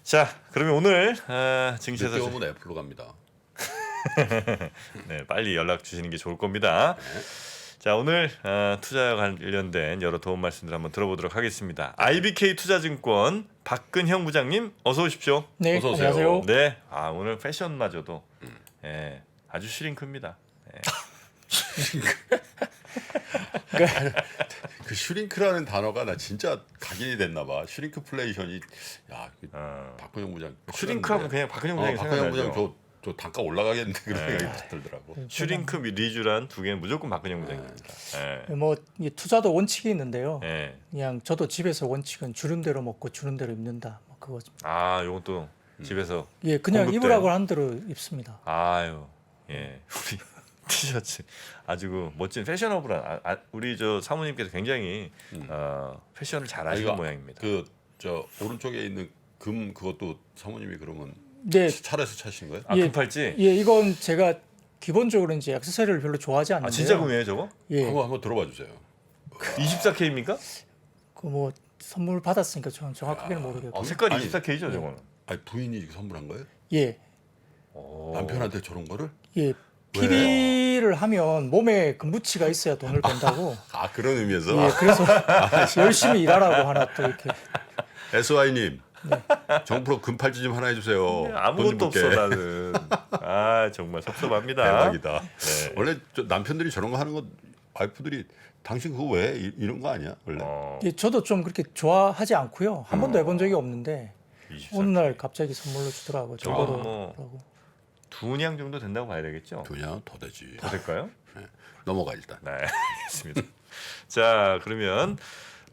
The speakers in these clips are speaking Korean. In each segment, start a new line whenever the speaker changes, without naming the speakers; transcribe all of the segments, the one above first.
자, 그러면 오늘
늦게
증시에서
오면 애플로 갑니다.
네, 빨리 연락 주시는 게 좋을 겁니다. 자, 오늘 투자와 관련된 여러 도움 말씀들 한번 들어보도록 하겠습니다. IBK 투자증권 박근형 부장님 어서 오십시오.
네,
어서 오세요.
안녕하세요.
네, 오늘 패션마저도 아주 슈링크입니다.
그 슈링크라는 단어가 나 진짜 각인이 됐나 봐. 슈링크플레이션이 박근영 부장
슈링크하면 그냥 박근형 부장이
박근영 부장
생각나죠.
저 단가 올라가겠는데 그런 생각이 들더라고.
슈링크 리주란 두 개는 무조건 박근형 부장입니다.
이 투자도 원칙이 있는데요.
예.
그냥 저도 집에서 원칙은 주는 대로 먹고 주는 대로 입는다. 뭐 그거죠.
요것도 집에서
예, 그냥
공급된.
입으라고 한 대로 입습니다.
예, 우리 티셔츠 아주 그 멋진 패셔너블한 우리 저 사모님께서 굉장히 패션을 잘 아시는
이거
모양입니다.
그 저 오른쪽에 있는 금 그것도 사모님이 그러면
네,
차례에서 차신 거예요?
예.
금팔찌?
예, 이건 제가 기본적으로 이제 액세서리를 별로 좋아하지 않는데요.
진짜 금이에요 저거?
예,
한번 들어봐 주세요.
24K입니까?
그 뭐 선물 받았으니까 저는 정확하게는 모르겠고.
색깔이
아니,
24K죠 저거는.
아니 부인이 선물한 거예요?
예,
남편한테 저런 거를?
예. PD를 하면 몸에 금부치가 있어야 돈을 번다고.
그런 의미에서
예, 그래서 열심히 일하라고 하나 또 이렇게.
SY님 정프로 금팔찌 좀 하나 해주세요.
아무것도
돈 좀
없어
줄게.
나는. 정말 섭섭합니다.
대박이다.
네.
원래 남편들이 저런 거 하는 거 와이프들이 당신 그거 왜 이런 거 아니야 원래?
예, 저도 좀 그렇게 좋아하지 않고요. 한 번도 해본 적이 없는데
24K.
어느 날 갑자기 선물로 주더라고요. 저거로.
뭐.
하고.
두 냥 정도 된다고 봐야 되겠죠?
그냥 더 되지.
더 될까요?
넘어가 일단.
네, 알겠습니다. 자, 그러면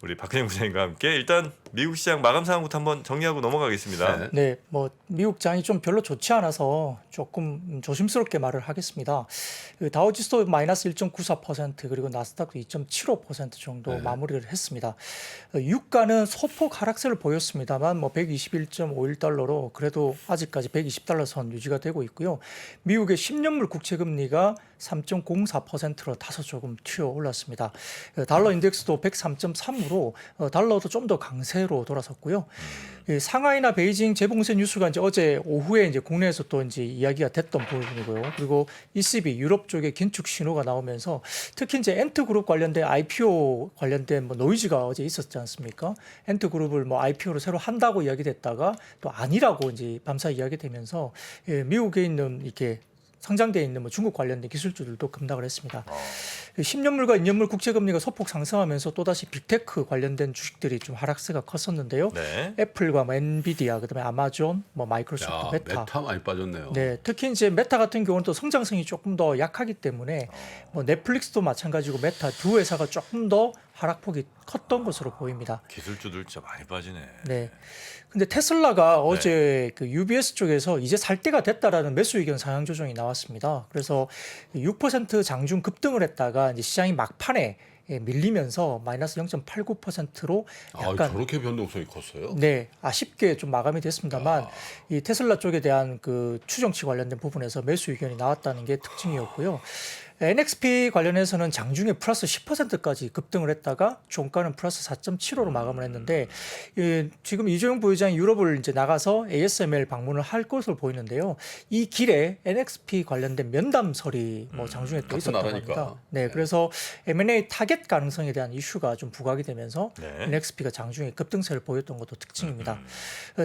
우리 박근영 부장님과 함께 일단 미국 시장 마감 상황부터 한번 정리하고 넘어가겠습니다.
네.
네, 뭐 미국 장이 좀 별로 좋지 않아서 조금 조심스럽게 말을 하겠습니다. 그 다우지수도 마이너스 1.94% 그리고 나스닥도 2.75% 정도 마무리를 했습니다. 유가는 소폭 하락세를 보였습니다만 뭐 121.51달러로 그래도 아직까지 120달러 선 유지가 되고 있고요. 미국의 10년물 국채 금리가 3.04%로 다소 조금 튀어 올랐습니다. 달러 인덱스도 103.3으로 달러도 좀 더 강세로 돌아섰고요. 상하이나 베이징 재봉쇄 뉴스가 이제 어제 오후에 이제 국내에서 또 이제 이야기가 됐던 부분이고요. 그리고 ECB 유럽 쪽에 긴축 신호가 나오면서 특히 이제 엔트그룹 관련된 IPO 관련된 뭐 노이즈가 어제 있었지 않습니까? 엔트그룹을 뭐 IPO를 새로 한다고 이야기됐다가 또 아니라고 이제 밤사 이야기되면서 미국에 있는 이렇게 상장되어 있는 뭐 중국 관련된 기술주들도 급락을 했습니다. 10년물과 2년물 국채금리가 소폭 상승하면서 또다시 빅테크 관련된 주식들이 좀 하락세가 컸었는데요.
네.
애플과 뭐 엔비디아, 그다음에 아마존, 뭐 마이크로소프트,
메타 많이 빠졌네요.
네, 특히 이제 메타 같은 경우는 또 성장성이 조금 더 약하기 때문에 뭐 넷플릭스도 마찬가지고 메타 두 회사가 조금 더 하락폭이 컸던 것으로 보입니다.
기술주들 진짜 많이 빠지네.
네. 근데 테슬라가 어제 그 UBS 쪽에서 이제 살 때가 됐다라는 매수 의견 상향 조정이 나왔습니다. 그래서 6% 장중 급등을 했다가 이제 시장이 막판에 밀리면서 마이너스 0.89%로 약간
저렇게 변동성이 컸어요?
네, 아쉽게 좀 마감이 됐습니다만 이 테슬라 쪽에 대한 그 추정치 관련된 부분에서 매수 의견이 나왔다는 게 특징이었고요. NXP 관련해서는 장중에 플러스 10%까지 급등을 했다가 종가는 플러스 4.75로 마감을 했는데 지금 이재용 부회장이 유럽을 이제 나가서 ASML 방문을 할 것으로 보이는데요. 이 길에 NXP 관련된 면담설이 뭐 장중에 또
같은
있었다고
나라니까.
합니다. 네, 그래서 M&A 타겟 가능성에 대한 이슈가 좀 부각이 되면서
네.
NXP가 장중에 급등세를 보였던 것도 특징입니다.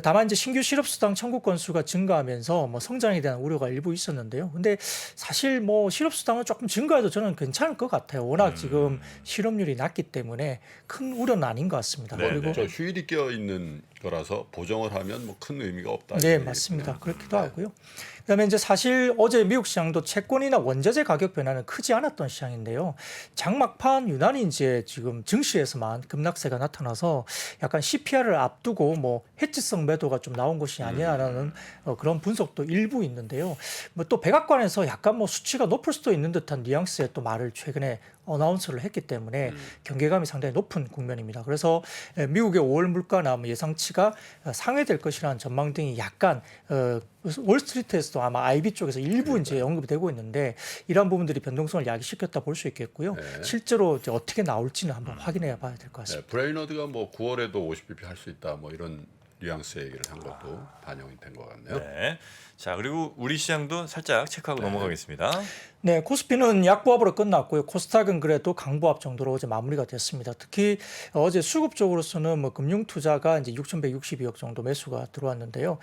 다만 이제 신규 실업수당 청구 건수가 증가하면서 뭐 성장에 대한 우려가 일부 있었는데요. 근데 사실 뭐 실업수당은 조금 증가해도 저는 괜찮을 것 같아요. 워낙 지금 실업률이 낮기 때문에 큰 우려는 아닌 것 같습니다.
네,
그리고
저 휴일이 껴 있는 거라서 보정을 하면 뭐 큰 의미가 없다.
네, 맞습니다. 그렇기도 하고요. 그다음에 이제 사실 어제 미국 시장도 채권이나 원자재 가격 변화는 크지 않았던 시장인데요. 장막판 유난히 이제 지금 증시에서만 급락세가 나타나서 약간 CPR을 앞두고 뭐 해지성 매도가 좀 나온 것이 아니냐라는 그런 분석도 일부 있는데요. 뭐 또 백악관에서 약간 뭐 수치가 높을 수도 있는 듯한 뉘앙스의 또 말을 최근에 어나운스를 했기 때문에 경계감이 상당히 높은 국면입니다. 그래서 미국의 5월 물가나 뭐 예상치가 상회될 것이라는 전망 등이 약간 월스트리트에서도 아마 IB 쪽에서 일부 이제 언급이 되고 있는데 이러한 부분들이 변동성을 야기시켰다 볼 수 있겠고요. 실제로 이제 어떻게 나올지는 한번 확인해 봐야 될 것 같습니다.
브레이너드가 뭐 9월에도 50bp 할 수 있다 뭐 이런 뉘앙스 얘기를 한 것도 반영이 된 것 같네요.
네. 자, 그리고 우리 시장도 살짝 체크하고 넘어가겠습니다.
네, 코스피는 약보합으로 끝났고요. 코스닥은 그래도 강보합 정도로 어제 마무리가 됐습니다. 특히 어제 수급 쪽으로서는 뭐 금융 투자가 이제 6,162억 정도 매수가 들어왔는데요.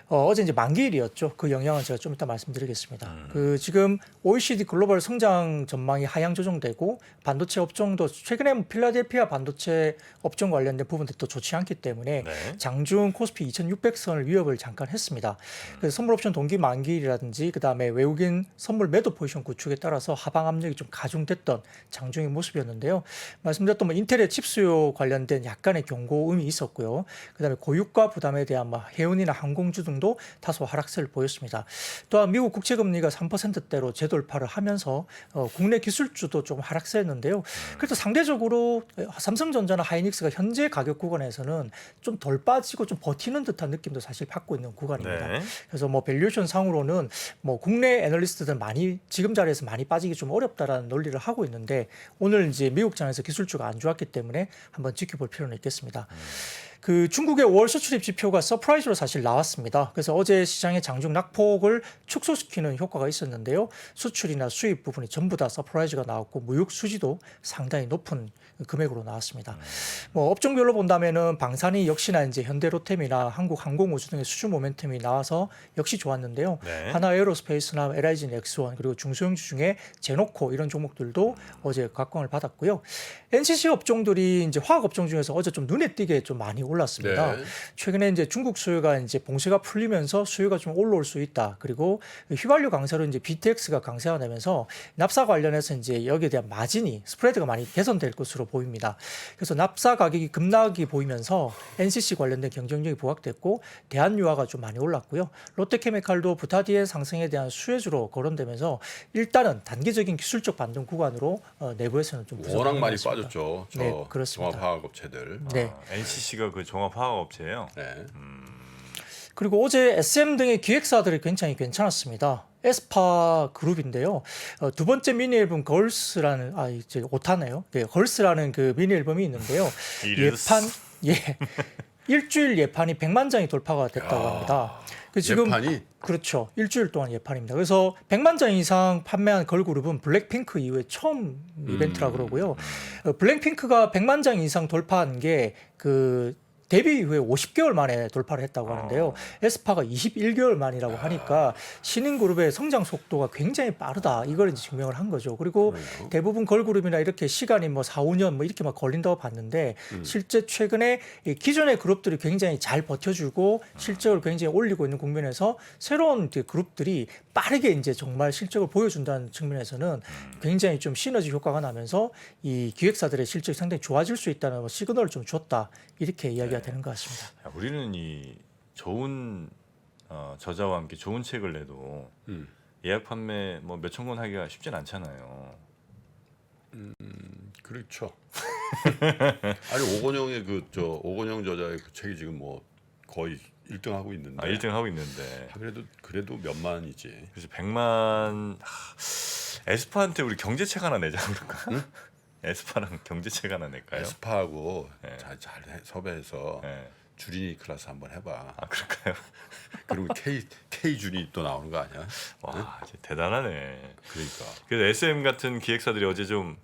어제 이제 만기일이었죠. 그 영향은 제가 좀 이따 말씀드리겠습니다. 그 지금 OECD 글로벌 성장 전망이 하향 조정되고 반도체 업종도 최근에 뭐 필라델피아 반도체 업종 관련된 부분들이 또 좋지 않기 때문에
네.
장중 코스피 2,600선을 위협을 잠깐 했습니다. 그래서 선물 옵션 동기 만기일이라든지 그다음에 외국인 선물 매도 포지션 구축에 따라서 하방 압력이 좀 가중됐던 장중의 모습이었는데요. 말씀드렸던 뭐 인텔의 칩 수요 관련된 약간의 경고음이 있었고요. 그다음에 고유가 부담에 대한 뭐 해운이나 항공주 등도 다소 하락세를 보였습니다. 또한 미국 국채 금리가 3%대로 재돌파를 하면서 국내 기술주도 조금 하락세였는데요. 그래도 상대적으로 삼성전자나 하이닉스가 현재 가격 구간에서는 좀 덜 빠지고 좀 버티는 듯한 느낌도 사실 받고 있는 구간입니다.
네.
그래서 뭐 밸류에이션 상으로는 뭐 국내 애널리스트들 많이 지금 자리에서 많이 빠지기 좀 어렵다라는 논리를 하고 있는데 오늘 이제 미국장에서 기술주가 안 좋았기 때문에 한번 지켜볼 필요는 있겠습니다. 그 중국의 5월 수출입 지표가 서프라이즈로 사실 나왔습니다. 그래서 어제 시장의 장중 낙폭을 축소시키는 효과가 있었는데요. 수출이나 수입 부분이 전부 다 서프라이즈가 나왔고 무역 수지도 상당히 높은 금액으로 나왔습니다. 뭐 업종별로 본다면은 방산이 역시나 이제 현대로템이나 한국항공우주 등의 수주 모멘텀이 나와서 역시 좋았는데요.
네.
하나에어로스페이스나 LIG 넥스원 그리고 중소형주 중에 제노코 이런 종목들도 어제 각광을 받았고요. NCC 업종들이 이제 화학 업종 중에서 어제 좀 눈에 띄게 좀 많이 올랐습니다.
네.
최근에 이제 중국 수요가 이제 봉쇄가 풀리면서 수요가 좀 올라올 수 있다. 그리고 휘발유 강세로 이제 BTX가 강세가 되면서 납사 관련해서 이제 여기에 대한 마진이 스프레드가 많이 개선될 것으로 보입니다. 그래서 납사 가격이 급락이 보이면서 NCC 관련된 경쟁력이 부각됐고 대한유화가 좀 많이 올랐고요. 롯데케미칼도 부타디의 상승에 대한 수혜주로 거론되면서 일단은 단기적인 기술적 반등 구간으로 내부에서는 좀
워낙 많이
부정적인 것 같습니다.
빠졌죠. 저
네, 그렇습니다.
종합화학업체들.
네.
NCC가 그 종합화학업체예요.
네.
그리고 어제 SM 등의 기획사들이 굉장히 괜찮았습니다. 에스파 그룹인데요. 두 번째 미니 앨범 걸스라는 이제 오타네요. 네, 걸스라는 그 미니 앨범이 있는데요. 예판 일주일 예판이 100만 장이 돌파가 됐다고 합니다. 그 지금
예판이
그렇죠. 일주일 동안 예판입니다. 그래서 100만 장 이상 판매한 걸그룹은 블랙핑크 이후에 처음 이벤트라 그러고요. 블랙핑크가 100만 장 이상 돌파한 게 그 데뷔 이후에 50개월 만에 돌파를 했다고 하는데요. 에스파가 21개월 만이라고 하니까 신인 그룹의 성장 속도가 굉장히 빠르다. 이걸 이제 증명을 한 거죠. 그리고 대부분 걸그룹이나 이렇게 시간이 뭐 4, 5년 뭐 이렇게 막 걸린다고 봤는데 실제 최근에 이 기존의 그룹들이 굉장히 잘 버텨주고 실적을 굉장히 올리고 있는 국면에서 새로운 그룹들이 빠르게 이제 정말 실적을 보여준다는 측면에서는 굉장히 좀 시너지 효과가 나면서 이 기획사들의 실적이 상당히 좋아질 수 있다는 시그널을 좀 줬다. 이렇게 이야기가 되는 것 같습니다.
야, 우리는 이 좋은 저자와 함께 좋은 책을 내도 예약 판매 뭐 몇천 권 하기가 쉽진 않잖아요.
그렇죠. 아니 오건영의 오건영 저자의 그 책이 지금 뭐 거의 1등 하고 있는데.
1등 하고 있는데.
그래도 몇만이지.
그래서 100만 에스파한테 우리 경제책 하나 내자 그럴까?
응?
에스파랑 경제책 하나 낼까요?
에스파하고
네.
잘 섭외해서
네.
주린이 클래스 한번 해봐.
그럴까요?
그리고 K 주린이 또 나오는 거 아니야?
와, 진짜 대단하네.
그러니까.
그래서 SM 같은 기획사들이 어제 좀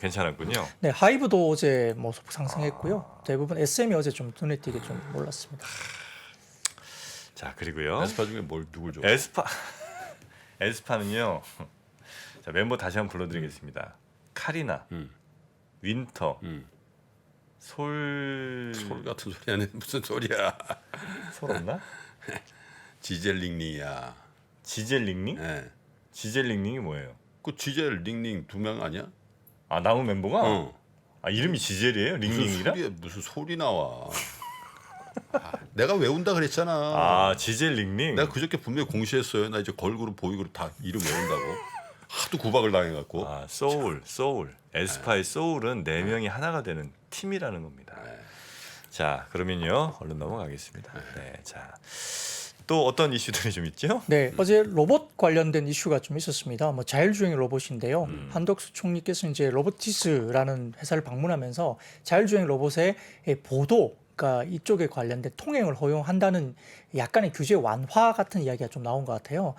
괜찮았군요.
네, 하이브도 어제 뭐 소폭 상승했고요. 대부분 SM이 어제 좀 눈에 띄게 좀 올랐습니다.
자, 그리고요.
에스파 중에 누굴 좋아?
에스파는요. 자, 멤버 다시 한번 불러드리겠습니다. 카리나, 윈터,
솔 같은 소리 하네. 무슨 소리야?
솔 없나?
지젤링링이야.
지젤링링?
네.
지젤링링이 뭐예요?
그 지젤링링 2명 아니야?
나무 멤버가? 이름이 지젤이에요?
무슨
링링이라?
무슨 소리 나와? 내가 외운다 그랬잖아.
지젤링링.
내가 그저께 분명히 공시했어요. 나 이제 걸그룹 보이그룹 다 이름 외운다고. 하도 구박을 당해갖고.
소울. 에스파의 소울은 4명이 하나가 되는 팀이라는 겁니다. 자, 그러면요. 얼른 넘어가겠습니다. 네, 자. 또 어떤 이슈들이 좀 있죠?
네, 어제 로봇 관련된 이슈가 좀 있었습니다. 뭐 자율주행 로봇인데요. 한덕수 총리께서 이제 로보티스라는 회사를 방문하면서 자율주행 로봇의 보도 보니까 이쪽에 관련된 통행을 허용한다는 약간의 규제 완화 같은 이야기가 좀 나온 것 같아요.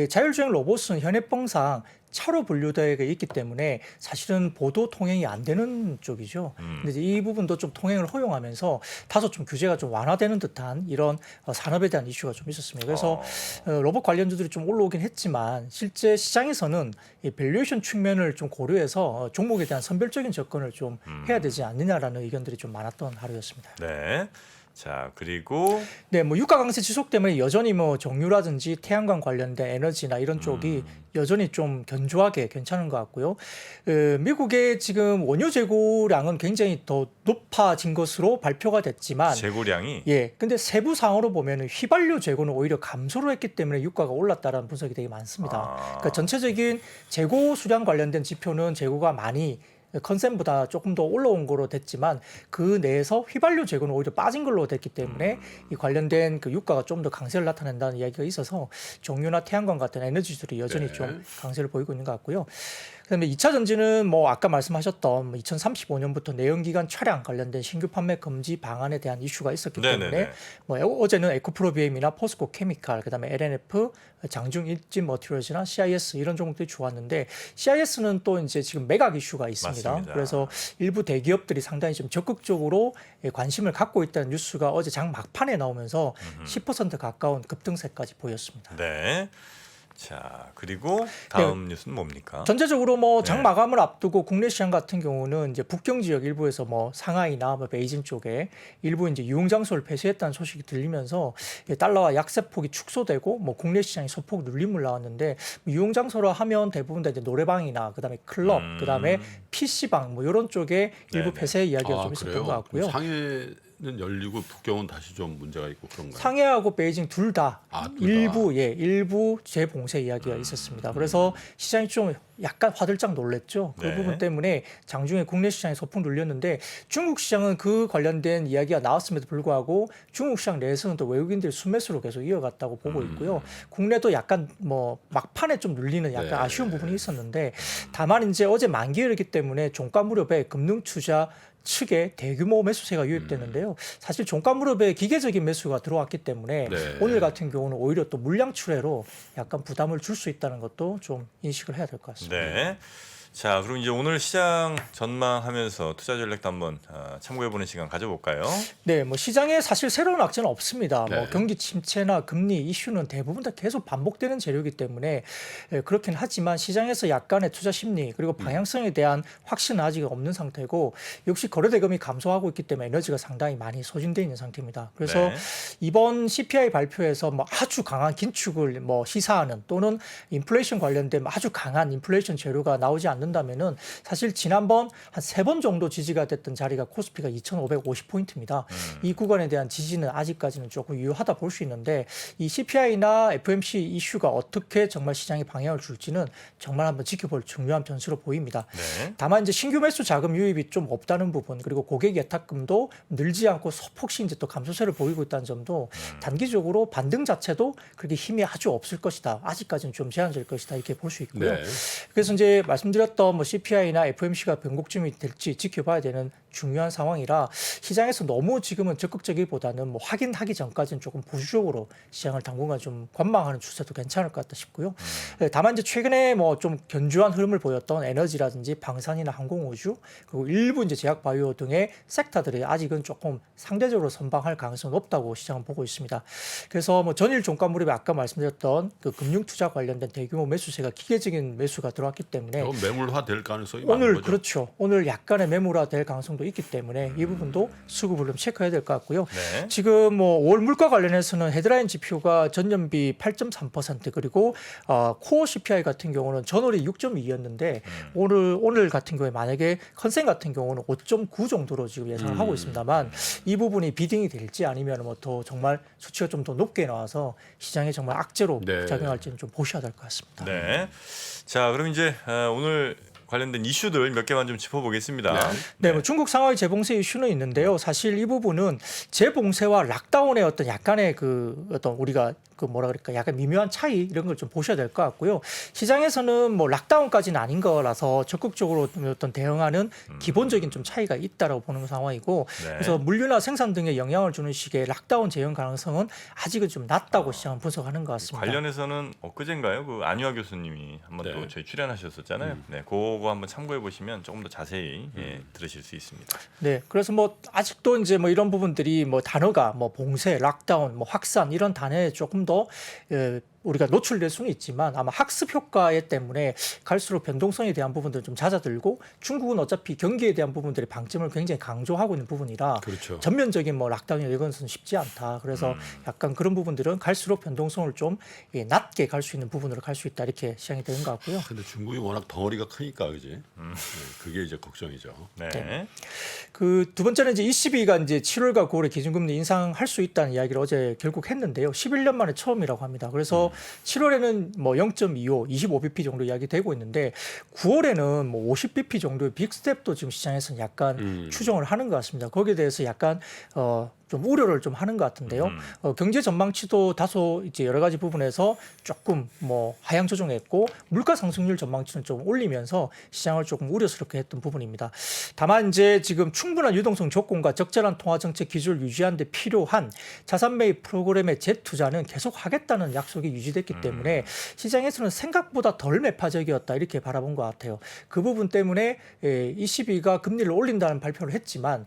자율주행 로봇은 현행법상 차로 분류되어 있기 때문에 사실은 보도 통행이 안 되는 쪽이죠. 근데 이제 이 부분도 좀 통행을 허용하면서 다소 좀 규제가 좀 완화되는 듯한 이런 산업에 대한 이슈가 좀 있었습니다. 그래서 로봇 관련주들이 좀 올라오긴 했지만 실제 시장에서는 이 밸류에이션 측면을 좀 고려해서 종목에 대한 선별적인 접근을 좀 해야 되지 않느냐라는 의견들이 좀 많았던 하루였습니다.
네. 자, 그리고
네, 뭐 유가 강세 지속 때문에 여전히 뭐 정유라든지 태양광 관련된 에너지나 이런 쪽이 여전히 좀 견조하게 괜찮은 것 같고요. 미국의 지금 원유 재고량은 굉장히 더 높아진 것으로 발표가 됐지만
재고량이
근데 세부 상으로 보면은 휘발유 재고는 오히려 감소를 했기 때문에 유가가 올랐다라는 분석이 되게 많습니다. 그러니까 전체적인 재고 수량 관련된 지표는 재고가 많이 컨센보다 조금 더 올라온 거로 됐지만 그 내에서 휘발유 재고는 오히려 빠진 걸로 됐기 때문에 이 관련된 그 유가가 좀 더 강세를 나타낸다는 이야기가 있어서 정유나 태양광 같은 에너지들이 여전히 좀 강세를 보이고 있는 것 같고요. 그다음에 2차 전지는 뭐 아까 말씀하셨던 2035년부터 내연기관 차량 관련된 신규 판매 금지 방안에 대한 이슈가 있었기 때문에 뭐 어제는 에코프로비엠이나 포스코 케미칼, 그다음에 LNF, 장중 일진 머티리얼즈나 CIS 이런 종목들이 좋았는데 CIS는 또 이제 지금 매각 이슈가 있습니다.
맞습니다.
그래서 일부 대기업들이 상당히 좀 적극적으로 관심을 갖고 있다는 뉴스가 어제 장 막판에 나오면서 10% 가까운 급등세까지 보였습니다.
네. 자, 그리고 다음 뉴스는 뭡니까?
전체적으로 뭐 장 마감을 앞두고 국내 시장 같은 경우는 이제 북경 지역 일부에서 뭐 상하이나 뭐 베이징 쪽에 일부 이제 유흥 장소를 폐쇄했다는 소식이 들리면서 달러와 약세폭이 축소되고 뭐 국내 시장이 소폭 눌림을 나왔는데 유흥 장소라 하면 대부분 다 이제 노래방이나 그다음에 클럽, 그다음에 PC방 뭐 이런 쪽에 일부 폐쇄 이야기가 좀 있었던 것 같고요.
상해는 열리고 북경은 다시 좀 문제가 있고 그런가요?
상해하고 베이징 둘 다
둘 다.
일부 재봉쇄 이야기가 있었습니다. 그래서 시장이 좀 약간 화들짝 놀랬죠. 그
네.
부분 때문에 장중에 국내 시장이 소폭 눌렸는데 중국 시장은 그 관련된 이야기가 나왔음에도 불구하고 중국 시장 내에서는 또 외국인들이 순매수로 계속 이어갔다고 보고 있고요. 국내도 약간 뭐 막판에 좀 눌리는 약간 아쉬운 부분이 있었는데 다만 이제 어제 만기일이기 때문에 종가 무렵에 금융투자 측에 대규모 매수세가 유입됐는데요. 사실 종가 무렵에 기계적인 매수가 들어왔기 때문에 오늘 같은 경우는 오히려 또 물량 출회로 약간 부담을 줄 수 있다는 것도 좀 인식을 해야 될 것 같습니다.
네. 자, 그럼 이제 오늘 시장 전망하면서 투자 전략도 한번 참고해보는 시간 가져볼까요?
네, 뭐 시장에 사실 새로운 악재는 없습니다.
네.
뭐 경기 침체나 금리 이슈는 대부분 다 계속 반복되는 재료이기 때문에 그렇긴 하지만 시장에서 약간의 투자 심리 그리고 방향성에 대한 확신은 아직 없는 상태고 역시 거래대금이 감소하고 있기 때문에 에너지가 상당히 많이 소진되어 있는 상태입니다. 그래서 이번 CPI 발표에서 뭐 아주 강한 긴축을 뭐 시사하는 또는 인플레이션 관련된 아주 강한 인플레이션 재료가 나오지 않는다면은 사실 지난번 한 3번 정도 지지가 됐던 자리가 코스피가 2,550포인트입니다. 이 구간에 대한 지지는 아직까지는 조금 유효하다 볼 수 있는데 이 CPI나 FOMC 이슈가 어떻게 정말 시장에 방향을 줄지는 정말 한번 지켜볼 중요한 변수로 보입니다. 다만 이제 신규 매수 자금 유입이 좀 없다는 부분 그리고 고객 예탁금도 늘지 않고 소폭씩 이제 또 감소세를 보이고 있다는 점도 단기적으로 반등 자체도 그렇게 힘이 아주 없을 것이다. 아직까지는 좀 제한적일 것이다. 이렇게 볼 수 있고요. 그래서 이제 말씀드렸던 뭐 CPI나 FOMC가 변곡점이 될지 지켜봐야 되는 중요한 상황이라 시장에서 너무 지금은 적극적이보다는 뭐 확인하기 전까지는 조금 보수적으로 시장을 당분간 좀 관망하는 추세도 괜찮을 것 같다 싶고요. 다만 이제 최근에 뭐 좀 견조한 흐름을 보였던 에너지라든지 방산이나 항공우주 그리고 일부 이제 제약 바이오 등의 섹터들이 아직은 조금 상대적으로 선방할 가능성이 높다고 시장은 보고 있습니다. 그래서 뭐 전일 종가 무렵에 아까 말씀드렸던 그 금융 투자 관련된 대규모 매수세가 기계적인 매수가 들어왔기 때문에
이건 매물화 될 가능성이 많은
오늘
거죠.
그렇죠. 오늘 약간의 매물화 될 가능성도 있기 때문에 이 부분도 수급을 좀 체크해야 될 것 같고요. 지금 뭐 월 물가 관련해서는 헤드라인 지표가 전년비 8.3% 그리고 코어 CPI 같은 경우는 전월이 6.2였는데 오늘 같은 경우에 만약에 컨센 같은 경우는 5.9 정도로 지금 예상을 하고 있습니다만 이 부분이 비딩이 될지 아니면 뭐 더 정말 수치가 좀 더 높게 나와서 시장에 정말 악재로 작용할지는 좀 보셔야 될 것 같습니다.
네. 자, 그럼 이제 오늘 관련된 이슈들 몇 개만 좀 짚어보겠습니다.
네, 뭐 중국 상하이 재봉쇄 이슈는 있는데요. 사실 이 부분은 재봉쇄와 락다운의 어떤 약간의 그 어떤 우리가 그 뭐라 그럴까 약간 미묘한 차이 이런 걸 좀 보셔야 될 것 같고요. 시장에서는 뭐 락다운까지는 아닌 거라서 적극적으로 어떤 대응하는 기본적인 좀 차이가 있다라고 보는 상황이고
네.
그래서 물류나 생산 등에 영향을 주는 식의 락다운 재현 가능성은 아직은 좀 낮다고 시장은 분석하는 것 같습니다.
관련해서는 엊그젠가요? 그 안유아 교수님이 한번
네.
또 저희 출연하셨었잖아요. 네, 그거 한번 참고해 보시면 조금 더 자세히 들으실 수 있습니다.
네, 그래서 뭐 아직도 이제 뭐 이런 부분들이 뭐 단어가 뭐 봉쇄, 락다운, 뭐 확산 이런 단어에 조금 더 우리가 노출될 수는 있지만 아마 학습 효과 때문에 갈수록 변동성에 대한 부분들은 좀 잦아들고 중국은 어차피 경기에 대한 부분들의 방점을 굉장히 강조하고 있는 부분이라
그렇죠.
전면적인 뭐 락다운이나 이건 쉽지 않다. 그래서 약간 그런 부분들은 갈수록 변동성을 좀 낮게 갈 수 있는 부분으로 갈 수 있다 이렇게 시장이 되는 것 같고요.
근데 중국이 워낙 덩어리가 크니까 그지. 네, 그게 이제 걱정이죠.
네.
네. 그 두 번째는 이제 ECB가 이제 7월과 9월에 기준금리 인상할 수 있다는 이야기를 어제 결국 했는데요. 11년 만에 처음이라고 합니다. 그래서 7월에는 뭐 0.25, 25bp 정도 이야기되고 있는데 9월에는 뭐 50bp 정도의 빅스텝도 지금 시장에서는 약간 추정을 하는 것 같습니다. 거기에 대해서 약간 좀 우려를 좀 하는 것 같은데요. 경제 전망치도 다소 이제 여러 가지 부분에서 조금 뭐 하향 조정했고 물가 상승률 전망치는 좀 올리면서 시장을 조금 우려스럽게 했던 부분입니다. 다만 이제 지금 충분한 유동성 조건과 적절한 통화 정책 기조를 유지하는 데 필요한 자산 매입 프로그램의 재투자는 계속 하겠다는 약속이 유지됐기 때문에 시장에서는 생각보다 덜 매파적이었다 이렇게 바라본 것 같아요. 그 부분 때문에 ECB가 금리를 올린다는 발표를 했지만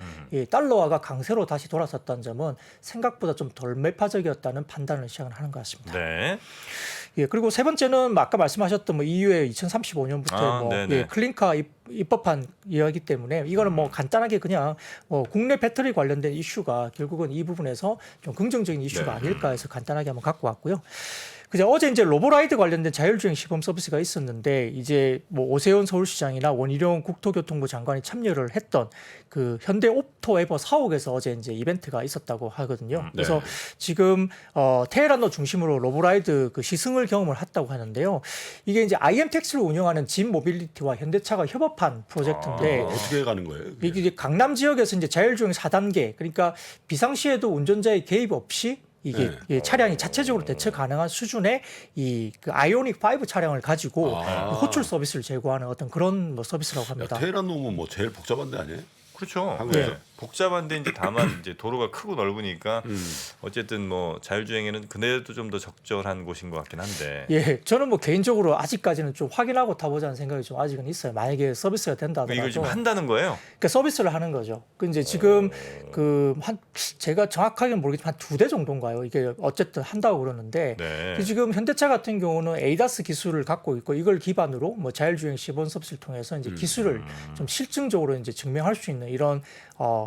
달러화가 강세로 다시 돌아섰다. 점은 생각보다 좀 덜 매파적이었다는 판단을 시작을 하는 것 같습니다.
네.
예, 그리고 세 번째는 아까 말씀하셨던 뭐 EU의 2035년부터 클린카 입법한 이야기 때문에 이거는 뭐 간단하게 그냥 국내 배터리 관련된 이슈가 결국은 이 부분에서 좀 긍정적인 이슈가 아닐까 해서 간단하게 한번 갖고 왔고요. 그죠? 어제 이제 로보라이드 관련된 자율주행 시범 서비스가 있었는데 이제 뭐 오세훈 서울시장이나 원희룡 국토교통부 장관이 참여를 했던 그 현대 옵토 에버 사옥에서 어제 이제 이벤트가 있었다고 하거든요. 그래서 지금 테헤란로 중심으로 로보라이드 그 시승을 경험을 했다고 하는데요. 이게 이제 IM택시를 운영하는 진 모빌리티와 현대차가 협업한 프로젝트인데
어떻게 가는 거예요? 그게?
이게 이제 강남 지역에서 이제 자율주행 4단계 그러니까 비상시에도 운전자의 개입 없이 이게 차량이 자체적으로 대처 가능한 수준의 이 그 아이오닉 5 차량을 가지고 호출 서비스를 제공하는 어떤 그런 뭐 서비스라고 합니다.
테헤란 놈은 뭐 제일 복잡한 데 아니에요?
그렇죠.
한국에서.
네. 복잡한데 이제 다만 이제 도로가 크고 넓으니까 어쨌든 뭐 자율주행에는 그네도 좀 더 적절한 곳인 것 같긴 한데.
예, 저는 뭐 개인적으로 아직까지는 좀 확인하고 타보자는 생각이 좀 아직은 있어요. 만약에 서비스가 된다 하더라도.
이걸 지금 한다는 거예요?
그러니까 서비스를 하는 거죠. 그 이제 지금 그 한 제가 정확하게는 모르겠지만 한 2대 정도인가요? 이게 어쨌든 한다고 그러는데
네.
그 지금 현대차 같은 경우는 에이다스 기술을 갖고 있고 이걸 기반으로 뭐 자율주행 시범 서비스를 통해서 이제 기술을 좀 실증적으로 이제 증명할 수 있는 이런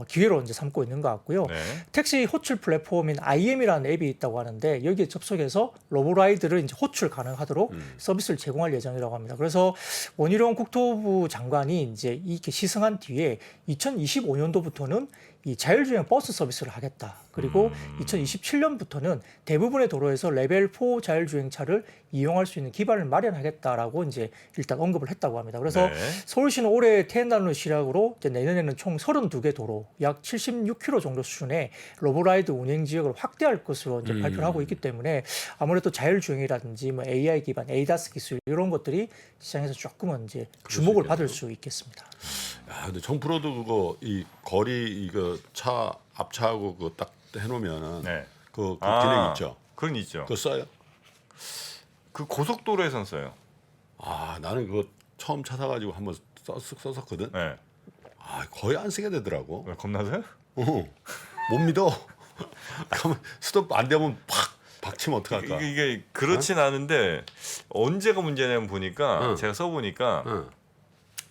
기회로 이제 삼고 있는 것 같고요.
네.
택시 호출 플랫폼인 IM이라는 앱이 있다고 하는데 여기에 접속해서 로보라이드를 이제 호출 가능하도록 서비스를 제공할 예정이라고 합니다. 그래서 원희룡 국토부 장관이 이제 이렇게 시승한 뒤에 2025년도부터는 이 자율주행 버스 서비스를 하겠다. 그리고 2027년부터는 대부분의 도로에서 레벨 4 자율주행차를 이용할 수 있는 기반을 마련하겠다라고 이제 일단 언급을 했다고 합니다. 그래서
네.
서울시는 올해 테헤란로 시작으로 이제 내년에는 총 32개 도로 약 76km 정도 수준의 로보라이드 운행 지역을 확대할 것으로 이제 발표를 하고 있기 때문에 아무래도 자율주행이라든지 뭐 AI 기반, 에이다스 기술 이런 것들이 시장에서 조금은 이제 주목을 받을 수 있겠습니다.
야, 근데 정프로도 그거 이 거리 이거 차 앞차하고 그거 딱 해놓으면은
네.
그 기능 있죠.
그건 있죠.
그거 써요?
그 고속도로에선 써요.
아 나는 그거 처음 차 사가지고 한번 썼었거든.
네.
아 거의 안 쓰게 되더라고.
왜 겁나서요?
못 믿어. 가면 스톱 안 되면 팍 박치면 어떡할까?
이게 그렇진 않은데 언제가 문제냐면 보니까 제가 써보니까
응.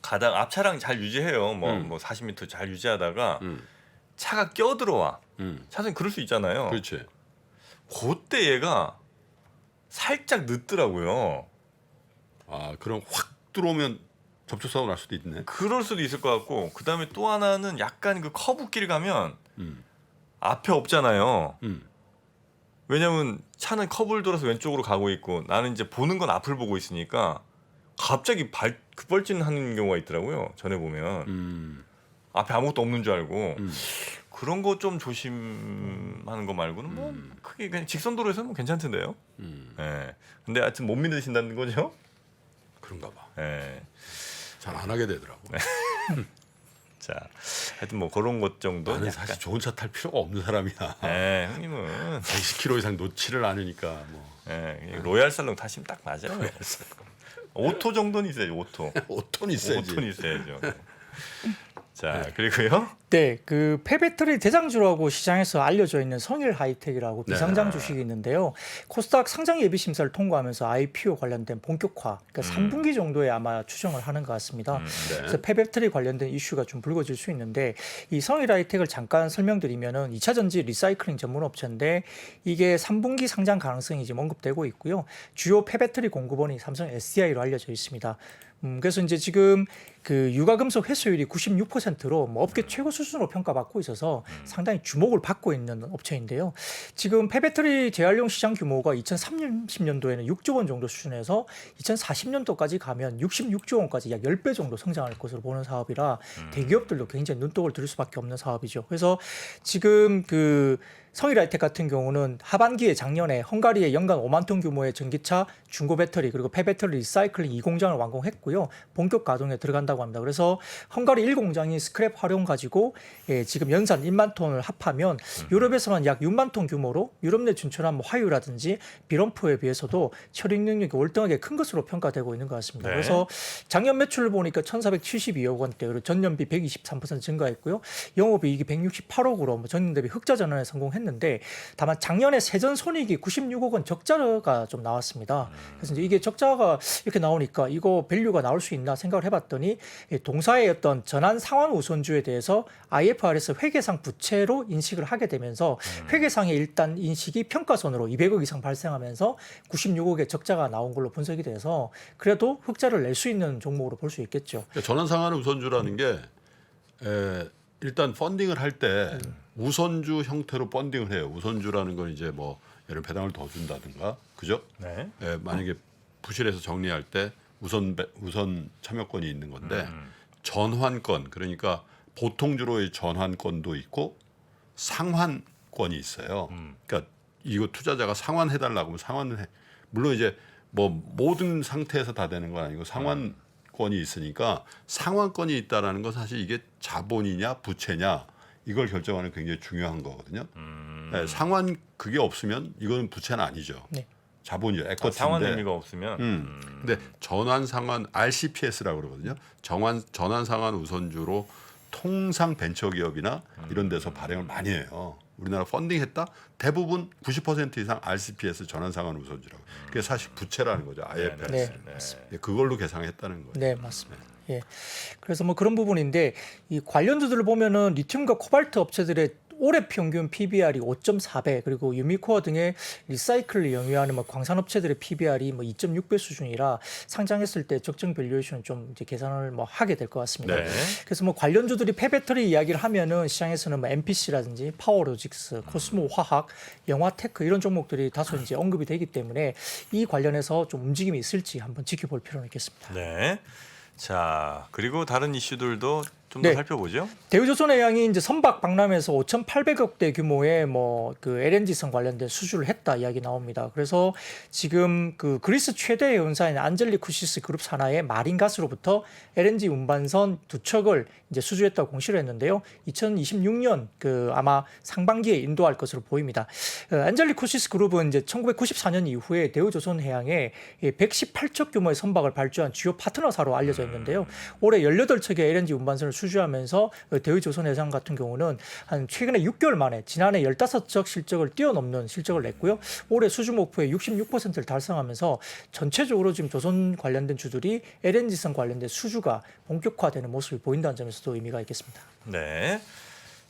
가다가 앞차랑 잘 유지해요. 뭐 40m 잘 유지하다가 차가 껴들어와. 차선이 그럴 수 있잖아요.
그렇지.
그때 얘가 살짝 늦더라고요.
아 그럼 확 들어오면 접촉 사고 날 수도 있네.
그럴 수도 있을 것 같고 그다음에 또 하나는 약간 그 커브길 가면 앞에 없잖아요. 왜냐면 차는 커브를 돌아서 왼쪽으로 가고 있고 나는 이제 보는 건 앞을 보고 있으니까 갑자기 급발진하는 경우가 있더라고요. 전에 보면 앞에 아무것도 없는 줄 알고 그런 거 좀 조심하는 거 말고는 뭐 크게 그냥 직선 도로에서는 뭐 괜찮던데요. 예. 근데 하여튼 못 믿으신다는 거죠?
그런가 봐.
예.
잘 안 하게 되더라고.
자, 하여튼 뭐 그런 것 정도.
나는 사실 좋은 차 탈 필요가 없는 사람이야.
예, 형님은
120km 이상 놓지를 않으니까 뭐.
예, 로얄 살롱 타시면 딱 맞아요. 5톤 정도는 있어야죠. 5톤.
5톤 있어야지.
5톤 있어야죠. 자, 그리고요.
네, 그 폐배터리 대장주라고 시장에서 알려져 있는 성일 하이텍이라고
네.
비상장 주식이 있는데요. 코스닥 상장 예비 심사를 통과하면서 IPO 관련된 본격화, 그러니까 3분기 정도에 아마 추정을 하는 것 같습니다.
네.
그래서 폐배터리 관련된 이슈가 좀 불거질 수 있는데 이 성일 하이텍을 잠깐 설명드리면은 2차 전지 리사이클링 전문 업체인데 이게 3분기 상장 가능성이 지금 언급되고 있고요. 주요 폐배터리 공급원이 삼성 SDI로 알려져 있습니다. 그래서 이제 지금 그 유가금속 회수율이 96%로 뭐 업계 최고 수준으로 평가받고 있어서 상당히 주목을 받고 있는 업체인데요. 지금 폐배터리 재활용 시장 규모가 2030년도에는 6조 원 정도 수준에서 2040년도까지 가면 66조 원까지 약 10배 정도 성장할 것으로 보는 사업이라 대기업들도 굉장히 눈독을 들일 수밖에 없는 사업이죠. 그래서 지금 그 성일 하이텍 같은 경우는 하반기에 작년에 헝가리에 연간 5만 톤 규모의 전기차 중고 배터리 그리고 폐배터리 리사이클링 2공장을 완공했고요. 본격 가동에 들어간다고 합니다. 그래서 헝가리 1공장이 스크랩 활용 가지고 지금 연산 1만 톤을 합하면 유럽에서만 약 6만 톤 규모로 유럽 내 진출한 뭐 화유라든지 비럼프에 비해서도 처리 능력이 월등하게 큰 것으로 평가되고 있는 것 같습니다.
네.
그래서 작년 매출을 보니까 1,472억 원대 그리고 전년비 123% 증가했고요. 영업이익이 168억으로 뭐 전년 대비 흑자 전환에 성공했는데 다만 작년에 세전 손익이 96억 원 적자가 좀 나왔습니다. 그래서 이제 이게 적자가 이렇게 나오니까 이거 밸류가 나올 수 있나 생각을 해봤더니 동사의 어떤 전환 상환 우선주에 대해서 IFRS 회계상 부채로 인식을 하게 되면서 회계상의 일단 인식이 평가손으로 200억 이상 발생하면서 96억의 적자가 나온 걸로 분석이 돼서 그래도 흑자를 낼 수 있는 종목으로 볼 수 있겠죠.
그러니까 전환상환 우선주라는 게 일단 펀딩을 할 때 우선주 형태로 펀딩을 해요. 우선주라는 건 이제 뭐 예를 들어 배당을 더 준다든가, 그죠?
네.
만약에 부실해서 정리할 때 우선 참여권이 있는 건데 전환권 그러니까 보통주로의 전환권도 있고 상환권이 있어요. 그러니까 이거 투자자가 상환해달라고 하면 상환을 해. 물론 이제 뭐 모든 상태에서 다 되는 건 아니고 상환권이 있으니까 상환권이 있다라는 건 사실 이게 자본이냐 부채냐 이걸 결정하는 굉장히 중요한 거거든요. 네, 상환 그게 없으면 이거는 부채는 아니죠.
네.
자본이죠. 에쿼티인데.
상환 의미가 없으면
근데 전환 상환 RCPS라고 그러거든요. 전환 상환 우선주로 통상 벤처기업이나 이런 데서 발행을 많이 해요. 우리나라 펀딩했다 대부분 90% 이상 RCPS 전환 상환 우선주라고. 그게 사실 부채라는 거죠. IFRS.
네.
그걸로 계상했다는 거예요.
네, 맞습니다. 예. 그래서 뭐 그런 부분인데 이 관련주들을 보면은 리튬과 코발트 업체들의 올해 평균 PBR이 5.4배 그리고 유미코어 등의 리사이클을 영위하는 뭐 광산업체들의 PBR이 뭐 2.6배 수준이라 상장했을 때 적정 밸류에이션은 좀 이제 계산을 뭐 하게 될 것 같습니다.
네.
그래서 뭐 관련주들이 폐배터리 이야기를 하면은 시장에서는 뭐 MPC라든지 파워로직스, 코스모 화학, 영화테크 이런 종목들이 다소 이제 언급이 되기 때문에 이 관련해서 좀 움직임이 있을지 한번 지켜볼 필요는 있겠습니다.
네. 자, 그리고 다른 이슈들도 좀 더
네.
살펴보죠.
대우조선해양이 이제 선박 박람회에서 5,800억 대 규모의 뭐 그 LNG선 관련된 수주를 했다 이야기 나옵니다. 그래서 지금 그 그리스 최대 해운사인 안젤리쿠시스 그룹 산하의 마린가스로부터 LNG 운반선 2척을 이제 수주했다고 공시를 했는데요. 2026년 그 아마 상반기에 인도할 것으로 보입니다. 안젤리쿠시스 그룹은 이제 1994년 이후에 대우조선해양에 118척 규모의 선박을 발주한 주요 파트너사로 알려져 있는데요. 올해 18척의 LNG 운반선을 수주하면서 대우조선해양 같은 경우는 한 최근에 6개월 만에 지난해 15척 실적을 뛰어넘는 실적을 냈고요. 올해 수주 목표의 66%를 달성하면서 전체적으로 지금 조선 관련된 주들이 LNG선 관련된 수주가 본격화되는 모습을 보인다는 점에서도 의미가 있겠습니다.
네.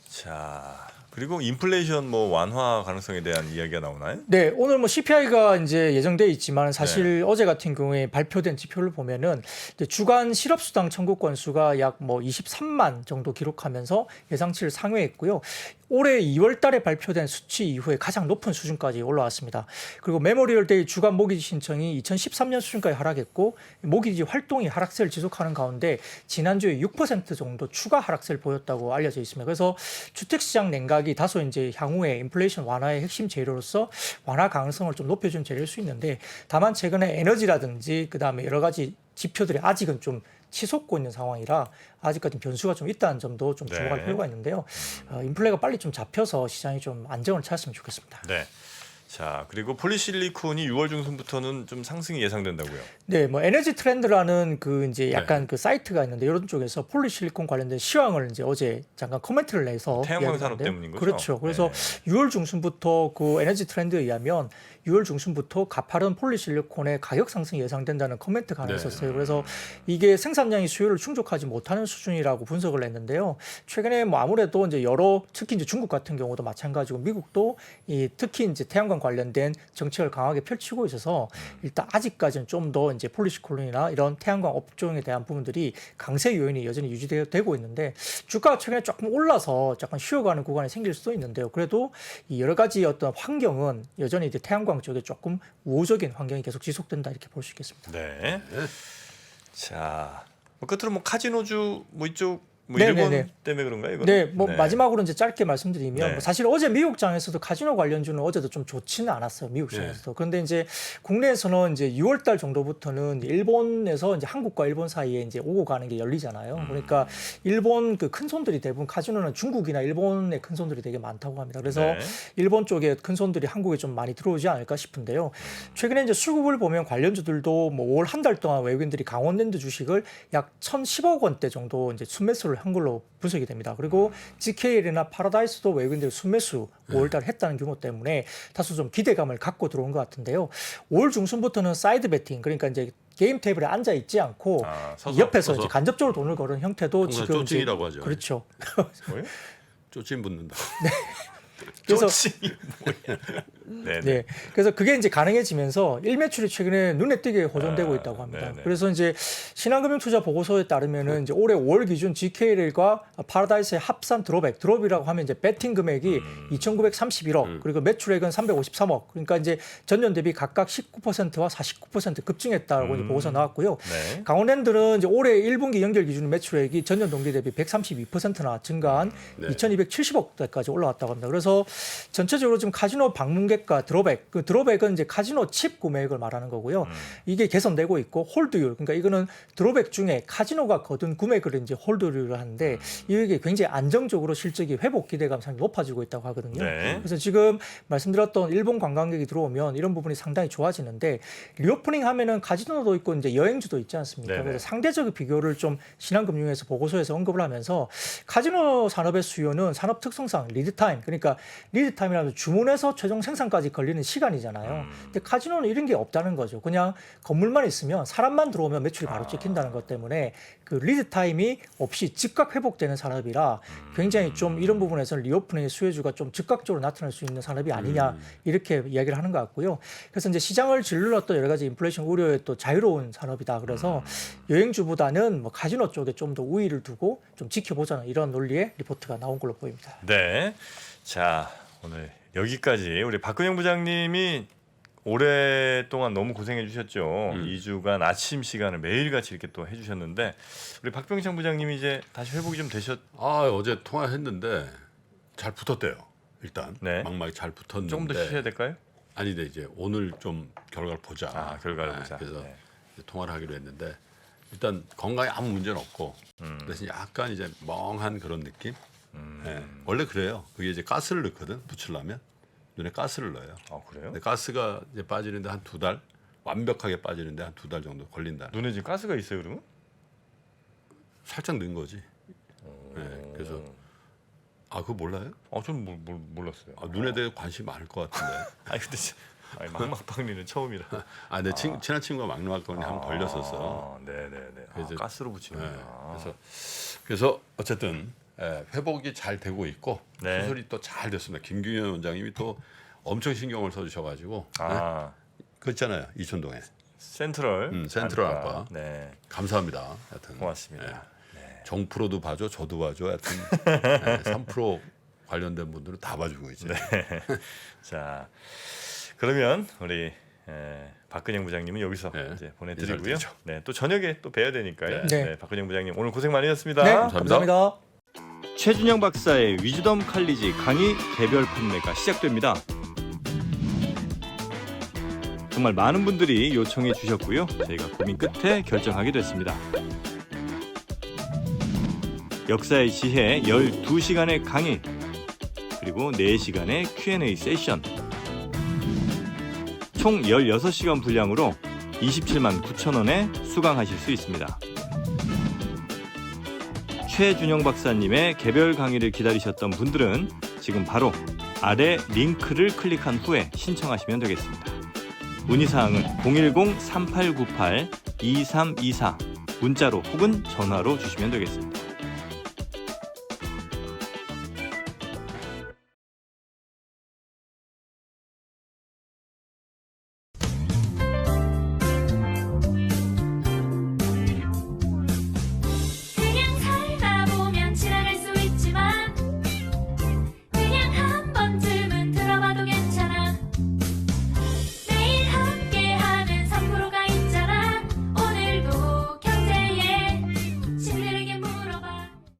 자, 그리고 인플레이션 뭐 완화 가능성에 대한 이야기가 나오나요?
네, 오늘 뭐 CPI가 이제 예정돼 있지만 사실 어제 같은 경우에 발표된 지표를 보면은 이제 주간 실업수당 청구 건수가 약 뭐 23만 정도 기록하면서 예상치를 상회했고요. 올해 2월 달에 발표된 수치 이후에 가장 높은 수준까지 올라왔습니다. 그리고 메모리얼 데이 주간 모기지 신청이 2013년 수준까지 하락했고 모기지 활동이 하락세를 지속하는 가운데 지난주에 6% 정도 추가 하락세를 보였다고 알려져 있습니다. 그래서 주택시장 냉각이 다소 이제 향후에 인플레이션 완화의 핵심 재료로서 완화 가능성을 좀 높여준 재료일 수 있는데 다만 최근에 에너지라든지 그다음에 여러 가지 지표들이 아직은 좀 치솟고 있는 상황이라 아직까지 변수가 좀 있다는 점도 좀 주목할
네.
필요가 있는데요. 인플레가 빨리 좀 잡혀서 시장이 좀 안정을 찾았으면 좋겠습니다.
네. 자, 그리고 폴리실리콘이 6월 중순부터는 좀 상승이 예상된다고요.
네, 뭐 에너지 트렌드라는 그 이제 약간 그 사이트가 있는데 이런 쪽에서 폴리실리콘 관련된 시황을 이제 어제 잠깐 코멘트를 내서
태양광 산업
이야기했는데요.
때문인 거죠?
그렇죠. 그래서
네.
6월 중순부터 그 에너지 트렌드에 의하면 6월 중순부터 가파른 폴리실리콘의 가격 상승이 예상된다는 코멘트가 하나
네.
있었어요. 그래서 이게 생산량이 수요를 충족하지 못하는 수준이라고 분석을 했는데요. 최근에 뭐 아무래도 이제 여러 특히 이제 중국 같은 경우도 마찬가지고 미국도 이 특히 이제 태양광 관련된 정책을 강하게 펼치고 있어서 일단 아직까지는 좀 더 이제 폴리실리콘이나 이런 태양광 업종에 대한 부분들이 강세 요인이 여전히 유지되고 있는데 주가가 최근에 조금 올라서 약간 쉬어가는 구간이 생길 수도 있는데요. 그래도 이 여러 가지 어떤 환경은 여전히 이제 태양광 쪽에 조금 우호적인 환경이 계속 지속된다 이렇게 볼 수 있겠습니다.
네. 자, 뭐 끝으로 뭐 카지노주 뭐 이쪽 뭐
네,
일본
네, 네.
때문에 그런가요? 이거는?
네, 뭐 마지막으로 이제 짧게 말씀드리면
네.
뭐 사실 어제 미국장에서도 카지노 관련주는 어제도 좀 좋지는 않았어요. 미국 시장에서도. 그런데 이제 국내에서는 이제 6월 달 정도부터는 일본에서 이제 한국과 일본 사이에 이제 오고 가는 게 열리잖아요. 그러니까 일본 그 큰 손들이 대부분 카지노는 중국이나 일본의 큰 손들이 되게 많다고 합니다. 그래서
네.
일본 쪽에 큰 손들이 한국에 좀 많이 들어오지 않을까 싶은데요. 최근에 이제 수급을 보면 관련주들도 뭐 올 한 달 동안 외국인들이 강원랜드 주식을 약 1,010억 원대 정도 이제 순매수를 한 걸로 분석이 됩니다. 그리고 GKL이나 파라다이스도 외국인들이 순매수 5월달에 했다는 규모 때문에 다소 좀 기대감을 갖고 들어온 것 같은데요. 5월 중순부터는 사이드 베팅 그러니까 이제 게임 테이블에 앉아 있지 않고
서서,
옆에서
서서.
이제 간접적으로 돈을 거는 형태도
통상
지금
쪼칭이라고 하죠.
그렇죠.
뭐예요?
쪼찜 붙는다.
그래서
쪼칭이 뭐야? 네.
네. 그래서 그게 이제 가능해지면서 일매출이 최근에 눈에 띄게 호전되고 있다고 합니다.
네네.
그래서 이제 신한금융투자 보고서에 따르면은 이제 올해 5월 기준 GKL과 파라다이스의 합산 드롭이라고 하면 이제 베팅 금액이 2,931억 그리고 매출액은 353억. 그러니까 이제 전년 대비 각각 19%와 49% 급증했다고 이제 보고서 나왔고요.
네.
강원랜드는 이제 올해 1분기 연결 기준 매출액이 전년 동기 대비 132%나 증가한
네.
2,270억대까지 올라왔다고 합니다. 그래서 전체적으로 지금 카지노 방문객과 드롭액, 그 드롭액은 이제 카지노 칩 구매액을 말하는 거고요. 이게 개선되고 있고 홀드율, 그러니까 이거는 드롭액 중에 카지노가 거둔 구매액을 이제 홀드율을 하는데 이게 굉장히 안정적으로 실적이 회복 기대감 상당히 높아지고 있다고 하거든요.
네.
그래서 지금 말씀드렸던 일본 관광객이 들어오면 이런 부분이 상당히 좋아지는데 리오프닝 하면은 카지노도 있고 이제 여행주도 있지 않습니까?
네네.
그래서 상대적 비교를 좀 신한금융에서 보고서에서 언급을 하면서 카지노 산업의 수요는 산업 특성상 리드타임, 그러니까 리드타임이라면 주문해서 최종 생산까지 걸리는 시간이잖아요. 근데 카지노는 이런 게 없다는 거죠. 그냥 건물만 있으면 사람만 들어오면 매출이 바로 찍힌다는 것 때문에 그 리드타임이 없이 즉각 회복되는 산업이라 굉장히 좀 이런 부분에서는 리오프닝의 수혜주가 좀 즉각적으로 나타날 수 있는 산업이 아니냐 이렇게 이야기를 하는 것 같고요. 그래서 이제 시장을 질렀던 여러 가지 인플레이션 우려에 또 자유로운 산업이다. 그래서 여행주보다는 뭐 카지노 쪽에 좀 더 우위를 두고 좀 지켜보자는 이런 논리의 리포트가 나온 걸로 보입니다.
네. 자, 오늘 여기까지 우리 박근영 부장님이 오랫동안 너무 고생해 주셨죠. 2주간 아침 시간을 매일같이 이렇게 또 해주셨는데 우리 박병창 부장님이 이제 다시 회복이 좀 되셨.
아 어제 통화했는데 잘 붙었대요. 일단
네.
막막이 잘 붙었는데
조금 더 쉬셔야 될까요?
아니 근데 이제 오늘 좀 결과를 보자.
아, 결과를 보자.
그래서
네.
이제 통화를 하기로 했는데 일단 건강에 아무 문제는 없고 대신 약간 이제 멍한 그런 느낌. 네. 원래 그래요. 그게 이제 가스를 넣거든. 붙이려면 눈에 가스를 넣어요.
아, 그래요?
근데 가스가 이제 빠지는데 한 2달 완벽하게 빠지는데 한 2달 정도 걸린다.
눈에 지금 가스가 있어요, 그러면?
살짝 넣은 거지. 네. 그래서 아 그거 몰라요?
저는 몰랐어요.
아, 눈에 대해 관심 많을 것 같은데.
아니 근데 아니, 막막박리는 처음이라.
아, 내 친한 친구가 막루막걸리 한번 걸렸었어.
네네네.
그래서-
가스로
네.
붙이는구나.
그래서 어쨌든 회복이 잘 되고 있고
네.
수술이 또 잘 됐습니다. 김규현 원장님이 또 엄청 신경을 써주셔가지고
아,
그 있잖아요 이촌동에
센트럴.
센트럴 안과.
네,
감사합니다. 하여튼
고맙습니다.
정프로도 봐줘, 저도 봐줘. 하여튼 3프로 관련된 분들은 다 봐주고 있죠.
네. 자, 그러면 우리 박근영 부장님은 여기서
네,
이제 보내드리고요.
인사드리죠.
네, 또 저녁에 또 뵈야 되니까요.
네.
네, 박근영 부장님 오늘 고생 많이 하셨습니다.
네,
감사합니다.
감사합니다.
최준영 박사의 위즈덤 칼리지 강의 개별 판매가 시작됩니다. 정말 많은 분들이 요청해 주셨고요. 저희가 고민 끝에 결정하게 됐습니다. 역사의 지혜 12시간의 강의 그리고 4시간의 Q&A 세션 총 16시간 분량으로 27만 9천 원에 수강하실 수 있습니다. 최준영 박사님의 개별 강의를 기다리셨던 분들은 지금 바로 아래 링크를 클릭한 후에 신청하시면 되겠습니다. 문의사항은 010-3898-2324 문자로 혹은 전화로 주시면 되겠습니다.